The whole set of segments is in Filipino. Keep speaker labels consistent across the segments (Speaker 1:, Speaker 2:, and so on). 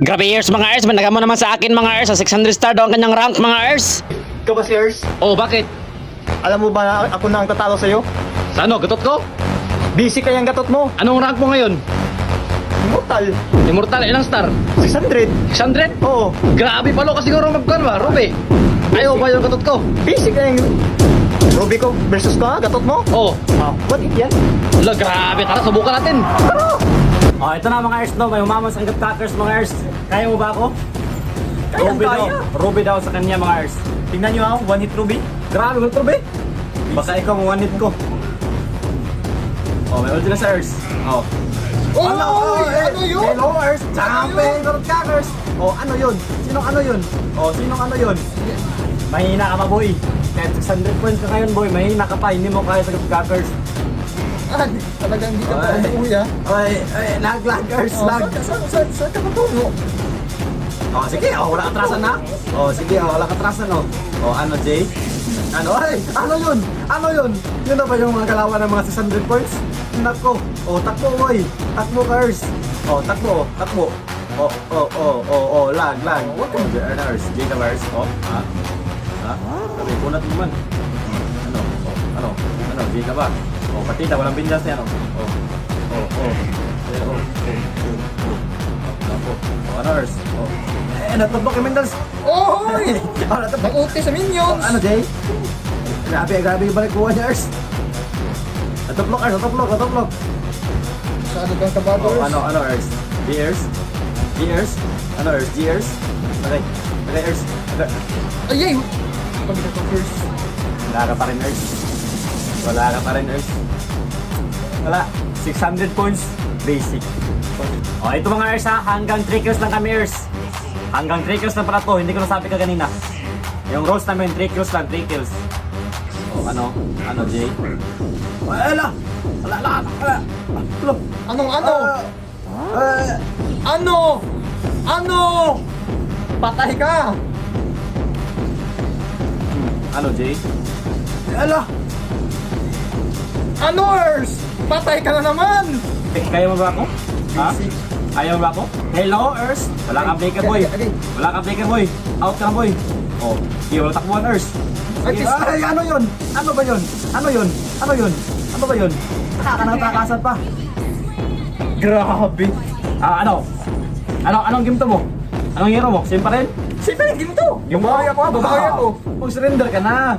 Speaker 1: Grabe Ers mga Ers, managa mo naman sa akin mga Ers, sa 600 star daw ang kanyang rank mga Ers.
Speaker 2: Ikaw ba si Ers?
Speaker 1: Oh, bakit?
Speaker 2: Alam mo ba na ako na ang tatalo sa'yo?
Speaker 1: Sa ano, gatot ko?
Speaker 2: Busy kayang gatot mo.
Speaker 1: Anong rank mo ngayon?
Speaker 2: Immortal.
Speaker 1: Immortal, ilang star?
Speaker 2: 600.
Speaker 1: 600?
Speaker 2: Oo.
Speaker 1: Grabe palo kasi siguro magkuhan ba, Ruby? Ayaw ba yung gatot ko?
Speaker 2: Busy kayang Ruby ko versus ka, gatot mo?
Speaker 1: Oh,
Speaker 2: What if yan?
Speaker 1: ala, grabe, tara, subukan natin.
Speaker 3: Oh, ito na mga Ers, no? May umamos ang crackers mga Ers. Kaya mo ba ako? Ruby daw. Ruby daw sa kanya mga Ers.
Speaker 2: Tingnan nyo ako, one hit Ruby.
Speaker 3: Grabe, good Ruby. Baka ikaw ang one hit ko. Oh, may ulti na sa Ers. Oh.
Speaker 2: Ano yun?
Speaker 3: Hello Ers. Champion crackers. Oh, ano yun? Sinong ano yun? Oh, sinong ano yun? Mahina ka pa, boy. Kahit 600 points ka ngayon, boy. Mahina ka pa. Hindi mo kaya sa crackers.
Speaker 2: Talagang hindi ka pa
Speaker 3: Ay.
Speaker 2: umuwi ha?
Speaker 3: Laggers, lag.
Speaker 2: Saan ka matungo?
Speaker 3: Oh, sige, oh, wala katrasan na. Oh, sige, oh, wala katrasan, oh. Oh, ano, Jay? Ano, ay, ano yun? Ano yun? Yun na ba yung mga kalawan ng mga 600 points? Nako, oh, takbo, boy. Takbo, cars. Oh, takbo, takbo. Lag. What the earners? Jay the Wars. Oh, ha? Ha? Sabi, kunat naman. Ano, Jay ka ba? Oh, patita, walang bindas yan, oh. Ano, Ers? Oh. Natubok yung Mendels.
Speaker 2: Oy!
Speaker 3: Oh, natubok.
Speaker 2: Nag-ulti sa minions!
Speaker 3: Ano, Jay? Grabe yung balik kuha niya, Ers. Natubok, Ers. Natubok.
Speaker 2: Saan kang kabado?
Speaker 3: Oh, ano, Ers? G-Ers? Ano, Ers? G-Ers? Okay, Ers.
Speaker 2: Ayay! Pagkita ko first.
Speaker 3: Wala ka pa rin, Ers. Wala. 600 points. Basic. Oh, ito mga Ers ha. Hanggang 3 kills lang kami, Ers. Hanggang 3 kills lang pala to. Hindi ko nasabi ka kanina. Yung roast namin, 3 kills lang. 3 kills. Oh, ano, Jay? Wala.
Speaker 2: Anong ano? Ano? Patay ka!
Speaker 3: Ano, Jay? Ala!
Speaker 2: Ano, Ers? Patay ka na naman!
Speaker 3: Kaya mo ba ako? Ha? Kaya mo ba ako? Hello, Ers! Wala kang breaker, boy. Out ka na, boy. Oh, hindi wala takbuhan, Ers. Ay, ano yun? Ano ba yun? Nakakanatakasan pa. Grabe. Anong game to mo? Anong hero mo? Same pa rin?
Speaker 2: Siyempre, game to!
Speaker 3: Yung
Speaker 2: Babawi ako!
Speaker 3: Mag-surrender ka na.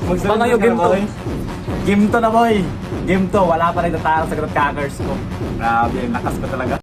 Speaker 2: Bangayo, game to.
Speaker 3: boy. Game to na, boy. Game to. Wala pa rin natalo sa crackers ko. Grabe, ang lakas ko talaga.